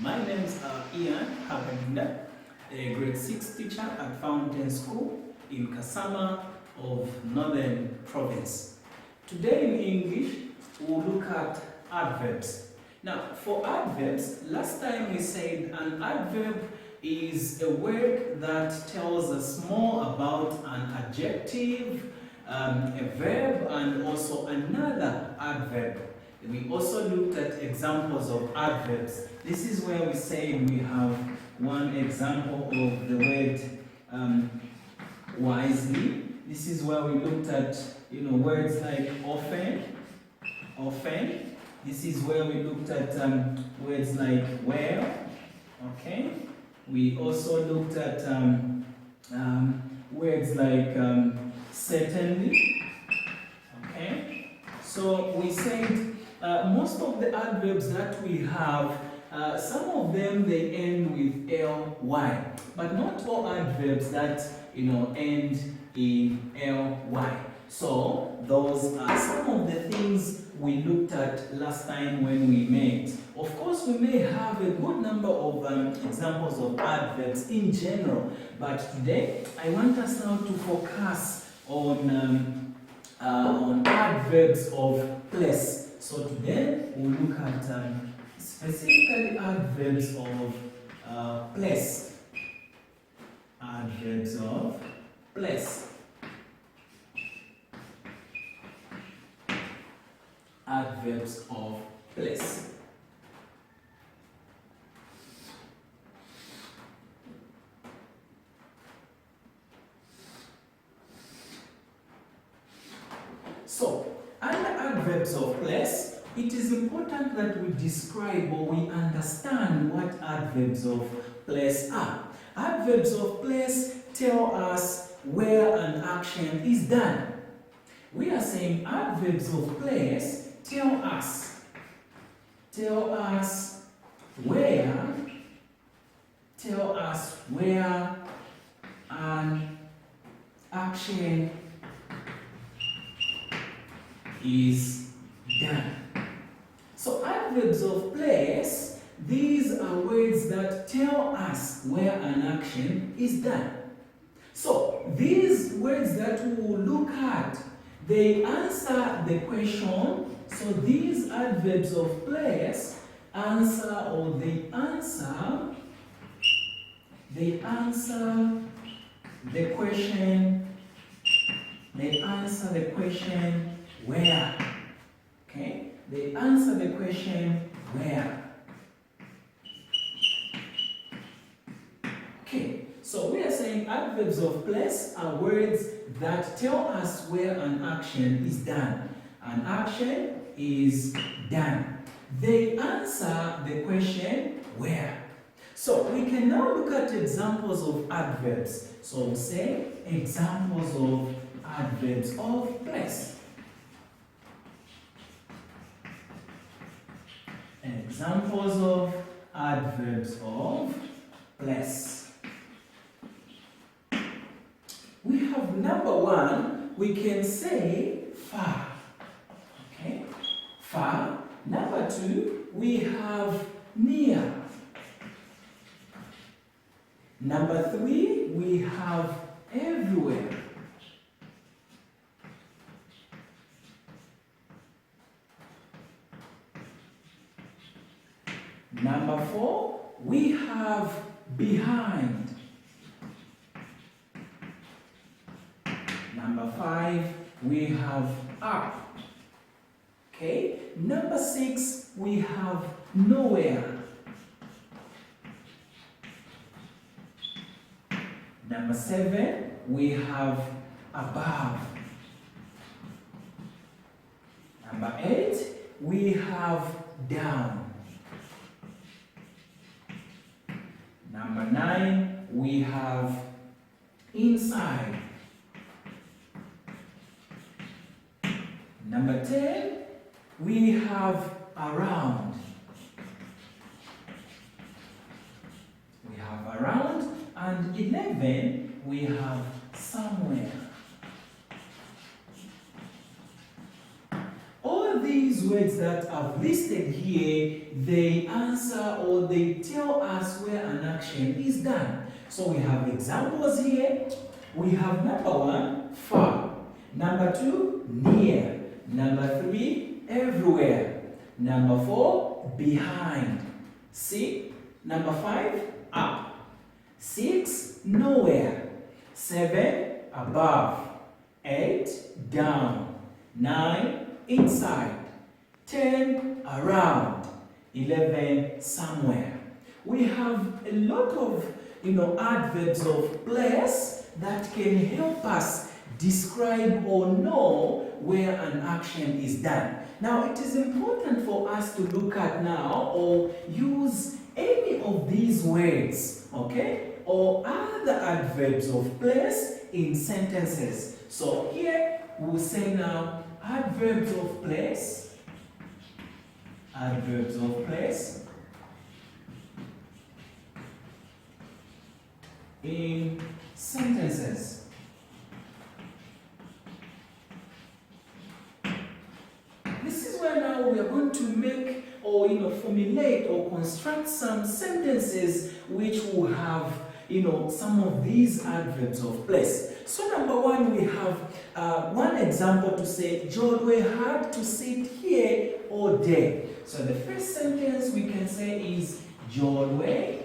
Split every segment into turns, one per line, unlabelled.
My name is Ian Hakalinda, a grade 6 teacher at Fountain School in Kasama of Northern Province. Today in English, we'll look at adverbs. Now, for adverbs, last time we said an adverb is a word that tells us more about an adjective, a verb, and also another adverb. We also looked at examples of adverbs. This is where we say we have one example of the word wisely. This is where we looked at words like often. This is where we looked at words like well. Okay. We also looked at words like certainly. Okay. So we said most of the adverbs that we have, some of them they end with ly, but not all adverbs that end in ly. So those are some of the things we looked at last time when we met. Of course, we may have a good number of examples of adverbs in general, but today I want us now to focus on adverbs of place. So today we'll look at specifically adverbs of place. Adverbs of place. Adverbs of place. So, under adverbs of place, it is important that we describe or we understand what adverbs of place are. Adverbs of place tell us where an action is done. We are saying adverbs of place tell us where an action is done. So adverbs of place, these are words that tell us where an action is done. So these words that we will look at, they answer the question. So these adverbs of place answer the question. They answer the question where. Okay? They answer the question where. Okay, so we are saying adverbs of place are words that tell us where an action is done. An action is done. They answer the question where. So we can now look at examples of adverbs. So we say examples of adverbs of place. Examples of adverbs of place. We have number one, we can say far. Okay? Far. Number two, we have near. Number three, we have everywhere. Number four, we have behind. Number five, we have up. Okay. Number six, we have nowhere. Number seven, we have above. Number eight, we have down. Number nine, we have inside. Number 10, we have around. We have around. And 11, we have somewhere. All these words that I've have listed here, they answer or they tell us where an action is done. So we have examples here. We have number 1, far. Number 2, near. Number 3, everywhere. Number 4, behind. See? Number 5, up. 6, nowhere. 7, above. 8, down. 9, inside. 10, around. 11, somewhere. We have a lot of adverbs of place that can help us describe or know where an action is done. Now, it is important for us to look at now or use any of these words, okay, or other adverbs of place in sentences. So here we'll say now adverbs of place, adverbs of place in sentences. This is where now we are going to make or formulate or construct some sentences which will have some of these adverbs of place. So number 1, we have one example to say Johnway had to sit here all day. So the first sentence we can say is Johnway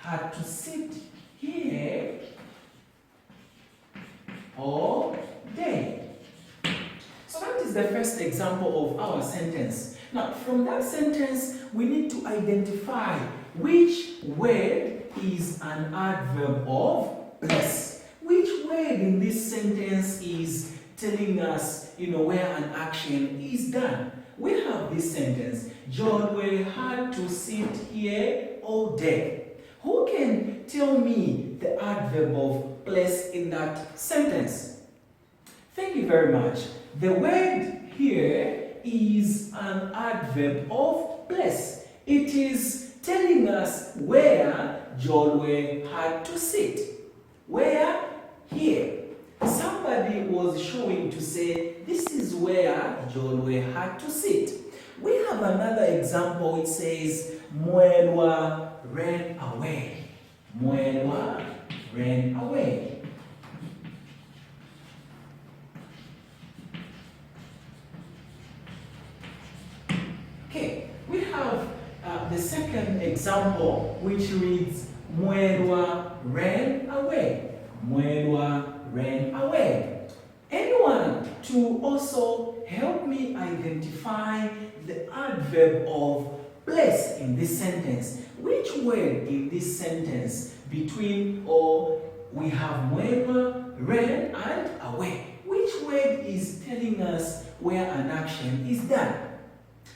had to sit here all day. So that is the first example of our sentence. Now, from that sentence, we need to identify which word is an adverb of place. Which word in this sentence is telling us, where an action is done. We have this sentence, Johnway had to sit here all day. Who can tell me the adverb of place in that sentence? Thank you very much. The word here is an adverb of place. It is telling us where Johnway had to sit. Where? Here. Somebody was showing to say, this is where Johnway had to sit. We have another example. It says, Mwelwa ran away. Mwelwa ran away. Okay, we have the second example, which reads, Mwelwa ran away. Mwelwa ran away. Anyone to also help me identify the adverb of place in this sentence? Which word in this sentence between or we have Mwelwa, ran, and away? Which word is telling us where an action is done?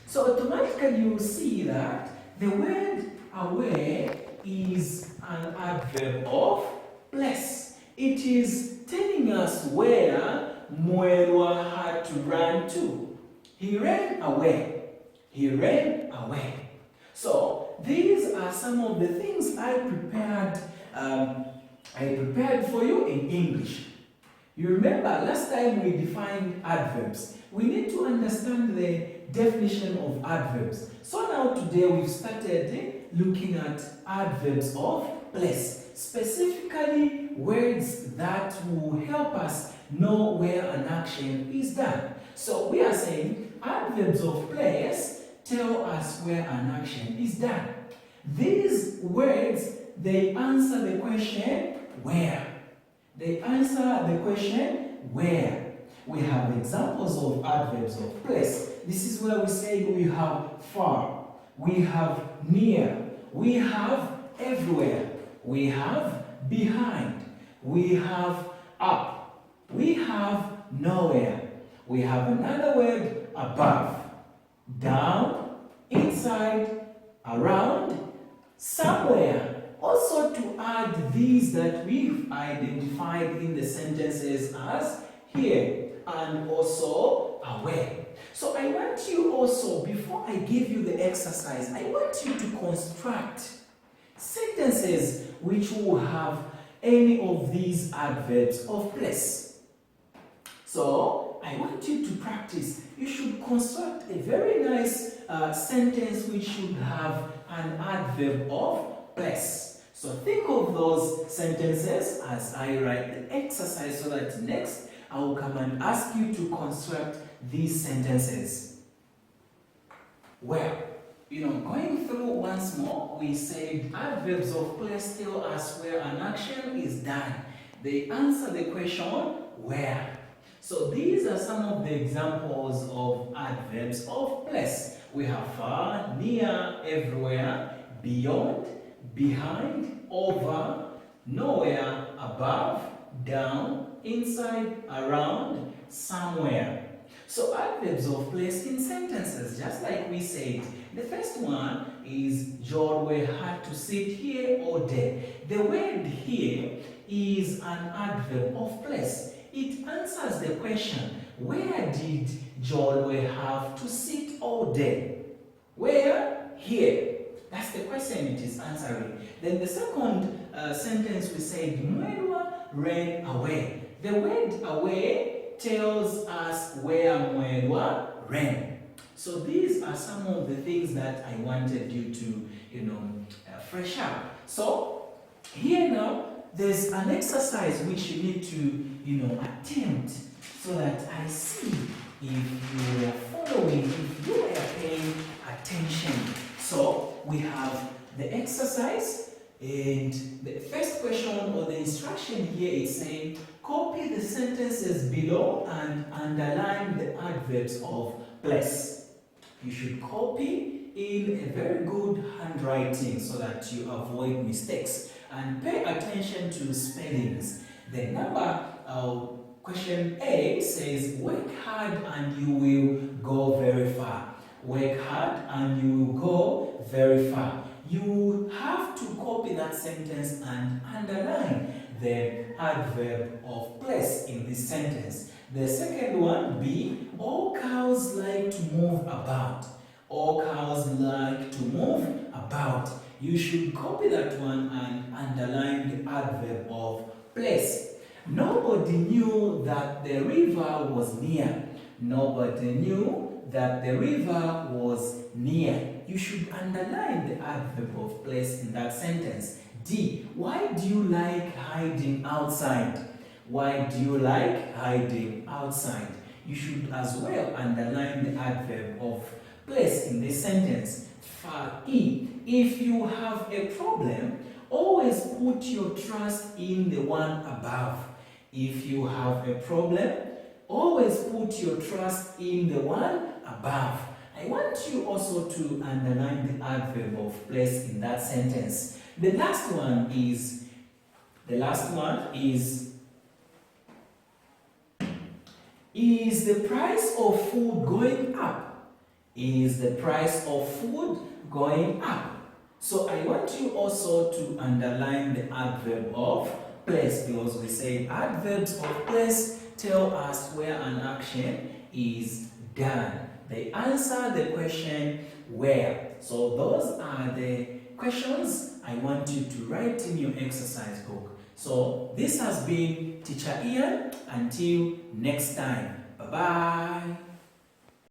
So automatically you see that the word away is an adverb of place. It is telling us where Mwelwa had to run to. He ran away. He ran away. So these are some of the things I prepared for you in English. You remember last time we defined adverbs. We need to understand the definition of adverbs. So now today we've started looking at adverbs of place, specifically words that will help us know where an action is done. So we are saying adverbs of place tell us where an action is done. These words, they answer the question where. They answer the question where. We have examples of adverbs of place. This is where we say we have far, we have near, we have everywhere, we have behind, we have up, we have nowhere, we have another word above, down, inside, around, somewhere. Also to add these that we've identified in the sentences as here and also away. So I want you also, before I give you the exercise, I want you to construct sentences which will have any of these adverbs of place. So, I want you to practice. You should construct a very nice sentence which should have an adverb of place. So, think of those sentences as I write the exercise so that next I will come and ask you to construct these sentences. Well, going through once more, we said adverbs of place tell us where an action is done. They answer the question where. So these are some of the examples of adverbs of place. We have far, near, everywhere, beyond, behind, over, nowhere, above, down, inside, around, somewhere. So adverbs of place in sentences, just like we said. The first one is George had to sit here all day. The word here is an adverb of place. It answers the question, where did George have to sit all day? Where? Here. That's the question it is answering. Then the second sentence we said, Mwelwa ran away. The word away tells us where Mwelwa ran. So these are some of the things that I wanted you to, fresh up. So here now, there's an exercise which you need to, attempt so that I see if you are following, if you are paying attention. So we have the exercise, and the first question or the instruction here is saying, copy the sentences below and underline the adverbs of place. You should copy in a very good handwriting so that you avoid mistakes. And pay attention to spellings. The number, question A says, work hard and you will go very far. Work hard and you will go very far. You have to copy that sentence and underline the adverb of place in this sentence. The second one, B, all cows like to move about. All cows like to move about. You should copy that one and underline the adverb of place. Nobody knew that the river was near. Nobody knew that the river was near. You should underline the adverb of place in that sentence. D, why do you like hiding outside? Why do you like hiding outside? You should as well underline the adverb of place in this sentence. E, if you have a problem, always put your trust in the one above. If you have a problem, always put your trust in the one above. I want you also to underline the adverb of place in that sentence. The last one is the price of food going up? Is the price of food going up? So I want you also to underline the adverb of place, because we say adverbs of place tell us where an action is done. They answer the question where. So those are the questions I want you to write in your exercise book. So this has been Teacher Ian. Until next time. Bye-bye.